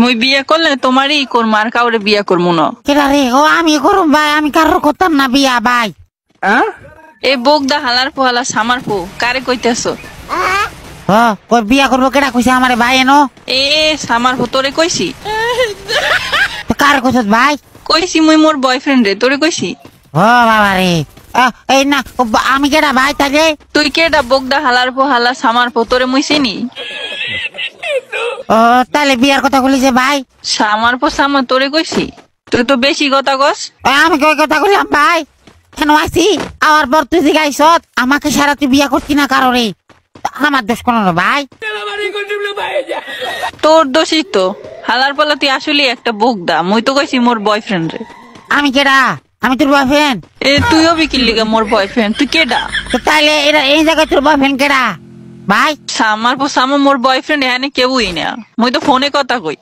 মুই বিয়ে করলে তোমারই কর মার কাউরে বিয়ে করবো না। কেডা রে? ও আমি করুম ভাই, আমি কারোর করতাম না বিয়া ভাই। এই বোগদা হালার পোহালা সামার পো কারে কইতেছো? ওই বিয়া করবো কেডা কইছে আমারে ভাই? এনো এ সামার পো তোরে কইছি। কার কইছ ভাই? কইছি মুই মোর বয়ফ্রেন্ড রে, তোরে কইছি। ও বাবা রে, এই না আমি কেডা ভাই তাইলে? তুই কেডা বোগদা হালার পোহালা সামার পো, তোরে মুই চিনি। ও তাহলে বিয়ার কথা বলিছে ভাই? সামার পো সামা তোরে কইছি, তুই তো বেশি কথা কস। আমি কই কথা বললাম ভাই? কেন আইছি আবার পর তুই গাইছ আমাকে সারা তুই বিয়া করতি না কারোরে, আমার দোষ কোনো না ভাই। তোর দোষই তো, হালার পালা তুই আসলে একটা বোগদা। মুই তো কইছি মোর বয়ফ্রেন্ড রে। আমি কেডা? আমি তোর বয়ফ্রেন্ড? এ তুইও বিকির লিগা মোর বয়ফ্রেন্ড, তুই কেডা? তো তাইলে এরা এই জায়গায় তোর বয়ফ্রেন্ড কেডা ভাই? সামার পো সামা মোর বয়ফ্রেন্ড, এখানে কেউই না। মুই তো ফোনে কথা কই।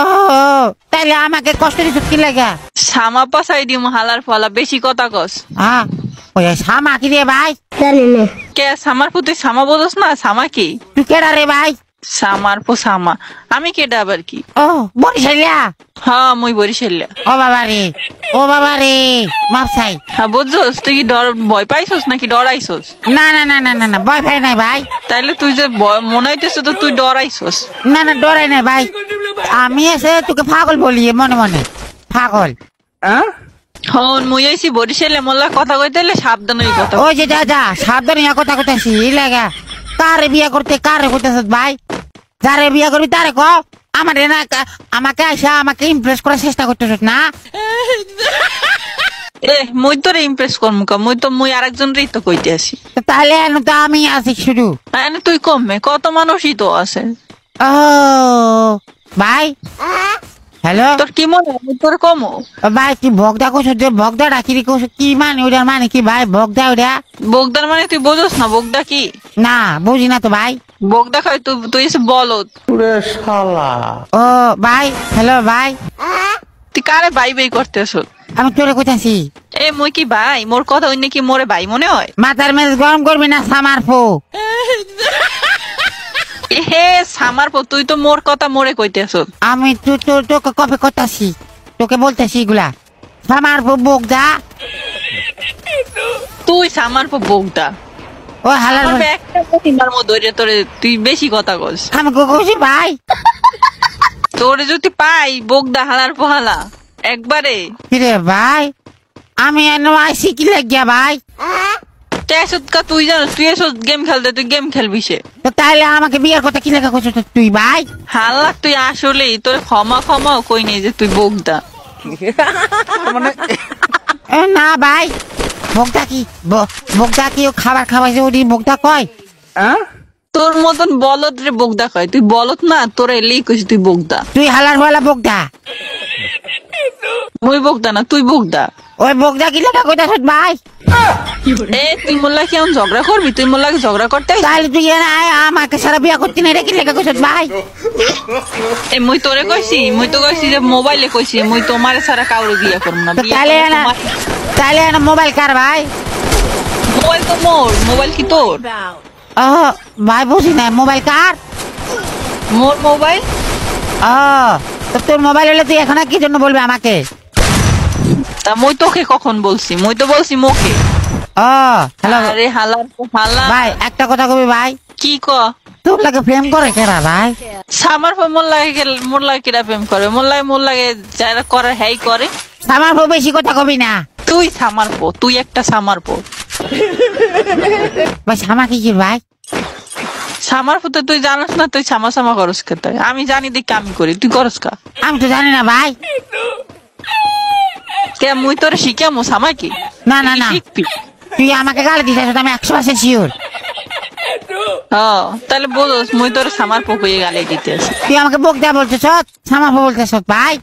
ও তাইলে আমাকে কষ্ট দিছ কি লাগা? সামা পাসাই দিম হালার ফলা, বেশি কথা কস। হ্যাঁ ওই সামা কি রে ভাই? কে সামার পো? তুই সামা বলস না? সামা কি? তুই কেডা রে ভাই? সামার পো সামা, আমি কেডা আবার কি? ও বরিশালিয়া? হ্যাঁ মুই বরিশালিয়া। ও বাবা রে, ও বাবা রে, মাপ চাই। হ্যাঁ বুঝছস, তুই কি ভয় পাইছস নাকি ডরাইছস? না না না না না না ভয় পাই নাই ভাই। তাইলে তুই যে মনে হইতেছ তো তুই ডরাইছস। না না ডরাই নাই ভাই, আমি এসে তোকে পাগল বলি মনে মনে, পাগল। হন মুই আইছি বরিশালে, মোল্লা কথা কইতে হলে সাবধান হই কথা। ওই যে যা যা সাবধানে কথা কইতাছি লাগা। কারে বিয়া করতে কারে কইতাছ ভাই? যারে বিয়া করবি তারে ক, আমার না আমাকে আইসা আমাকে ইমপ্রেস করার চেষ্টা করতেছ না? এ মুই তোরে ইমপ্রেস করমু কা? মুই আরেকজনরেই তো কইতে আসি। তাহলে এনে তো আমি আছি শুধু। এনে তুই কমে, কত মানুষই তো আছে। ও ভাই হ্যালো, তোর কি মনে হয় মুই তোর কমো? ভাই তুই ভগদা কইছ যে ভগদা ডাকি কইছ কি মানে? ওইটার মানে কি ভাই ভগদা? ওইটা বগদার মানে তুই বোঝস না বগদা কি? না বুঝি না তো ভাই। বগদা খাই তুই, তুই এসে বলত। ও ভাই হ্যালো ভাই, তুই কারে বাই বাই করতেছ? আমি তোরে কইতাছি। এ মুই কি ভাই? মোর কথা অন্য কি মোরে ভাই মনে হয়? মাথার মেজ গরম করবি না সামার ফো। এ হে সামার পো, তুই তো মোর কথা মোরে কইতেছ। আমি তোকে কবে করতাছি, তোকে বলতেছি এগুলা। সামার ফো বগদা, তুই সামার পো বগদা। ও হালার আমার একটা প্রতিমার মধ্যে ধরে তোরে, তুই বেশি কথা কস। আমি কইছি ভাই। তোরে যদি পাই বগদা হালার পোহালা একবারে। কিরে ভাই আমি এনে আইসি কি লাগিয়া ভাই? তুই জানো তুই এসব গেম খেলতে, তুই গেম খেলবি সে। তো তাহলে আমাকে বিয়ের কথা কি লেখা করছো তুই ভাই? হাল্লা তুই আসলেই তোর ক্ষমাও কই নেই যে তুই বগদা। না ভাই বগদা কি বগদা কি ও খাবার খাওয়াইছে ওটি বগদা কয়? তোর মতন বলত রে বগদা কয়, তুই বলত না, তোর এলেই কইস তুই বগদা। তুই হালার বলা বগদা? মুই বগদা না, তুই বগদা। ওই বগদা কি লেখা কইতাছ ভাই? এ তুই মোল্লা কি এখন ঝগড়া করবি? তুই মোল্লাকে ঝগড়া করতে আইছিস? তাহলে তুই আমাকে সারা বিয়া করতি না, এটা কি লেখা কইছ ভাই? এ মুই তোরে কইছি, মুই তো কইছি যে মোবাইলে কইছি মুই তোমারে ছাড়া কাউরে বিয়ে করব না। তাহলে মোবাইল কার ভাই? মোবাইল তো মোর, মোবাইল কি তোর? ও ভাই বুঝি না, মোবাইল কার? মোর মোবাইল। ও তো তোর মোবাইল হলে তুই এখন কি জন্য বলবি আমাকে? তা মুই তোকে কখন বলছি? মুই তো বলছি মোকে। ও হ্যালো আরে হালার হালা ভাই, একটা কথা কবি ভাই? কি ক? তোর লাগে প্রেম করে কেরা ভাই? সামার পর মোর লাগে কিরা প্রেম করে? মোর লাগে যারা করে হ্যাই করে। আমার বউ বেশি কথা কবি না। তুই সামার পো, তুই একটা সামার পো। ভাই সামা কি ভাই? সামার পুতে তুই জানাস না, তুই সামা করস খেতে। আমি জানি দেখি আমি করি, তুই করস কা? আমি তো জানি না ভাই। কে মুই তোরে শিখামু সামা কি? না না না তুই আমাকে গালি দিছিস, আমি 100% শিওর। তাহলে বলস মুই তোরে সামার পো কইয়ে গালি দিতে আসি। তুই আমাকে বগদা বলতেছ, সামা বলতেছ ভাই?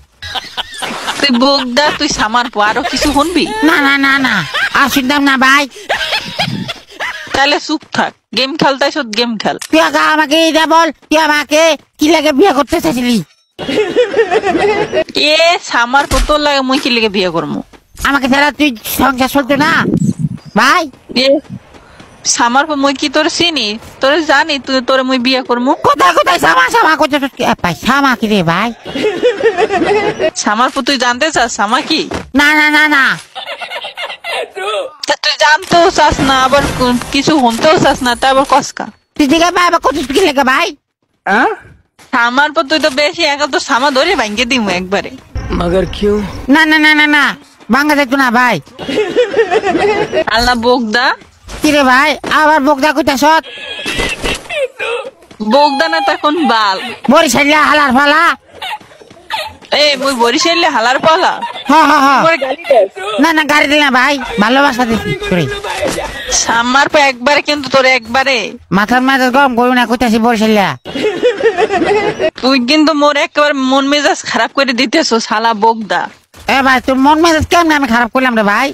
তুই বগদা, তুই সামার পো, আরো কিছু শুনবি? না না না না আর শুনতাম না ভাই। তাহলে চুপ থাক, গেম খেলতাইছ গেম খেল। তুই আমাকে এটা বল, তুই আমাকে কি লাগে বিয়ে করতে চাইছিলি? এ সামার পো তোর লাগে মুই কি লাগে বিয়ে করবো? আমাকে ছাড়া তুই সংসার চলতো না ভাই? সামার পর মুই কি তোর চিনি তোরে জানি তুই তোরে মুই বিয়ে করমু। কোথায় কোথায় সামা সামা করতেছ ভাই? সামা কি রে ভাই? সামার পর তুই জানতে চাস সামা কি? না না না না, তা তুই জানতেও চাস না আবার কিছু শুনতেও চাস না, তা আবার কসকা। তুই দিকে ভাই আবার কত কি লেগে ভাই? সামার পর তুই তো বেশি একা, তো সামা ধরে ভাঙ্গে দিমু একবারে। मगर क्यों? না না না না না, ভাঙ্গা যেত না ভাই। আল্লাহ বোগদা। কি রে ভাই আবার বকদা কইতাছ? বোগদা না তখন বাল। বরিশালিয়া হালার ফালা। এ মুই বরিশালে হালার পালা। হ হ হ, তোমার গালি দেয়। না না গাড়ি দিই না ভাই, ভালোবাসা দিছি তোরে। সামার পর একবারে কিন্তু তোরে একবারে। মাথার মাথা গরম করবি না, কইতাছি বরিশালিয়া। তুই কিন্তু মোর একেবারে মন মেজাজ খারাপ করে দিতেছো শালা বোগদা। এ ভাই তোর মন মেজাজ কেমন আমি খারাপ করলাম রে ভাই?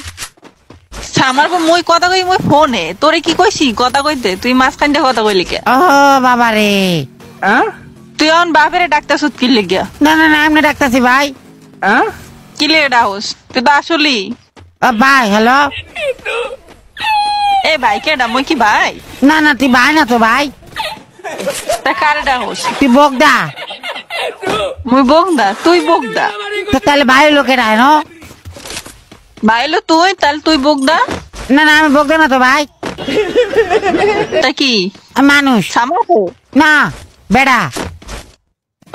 সামার পর মুই কথা কই মুই ফোনে তোরে কি কইছি কথা কইতে, তুই মাঝখান দিয়ে কথা কইলি কে? ও বাবা রে, তুই এখন বাপেরে ডাকতেছ কি লিগা? না না না এমনি ডাকতাছি ভাই। কি লিগে ডাকস? তুই তো আসলি। ভাই হ্যালো। এ ভাই কে মুই কি ভাই? না না তুই ভাই না তো ভাই, তা কারে ডাকস? তুই বকদা। মুই বোগদা তুই বোগদা। তো তাহলে ভাই লোকের আয় না? ভাই হলো তুই, তাহলে তুই বোগদা। না না আমি বকদা না তো ভাই, তা কি আমি মানুষ। সামার পো? না বেড়া।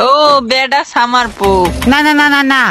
ও বেডা সামার পো। না না না না না,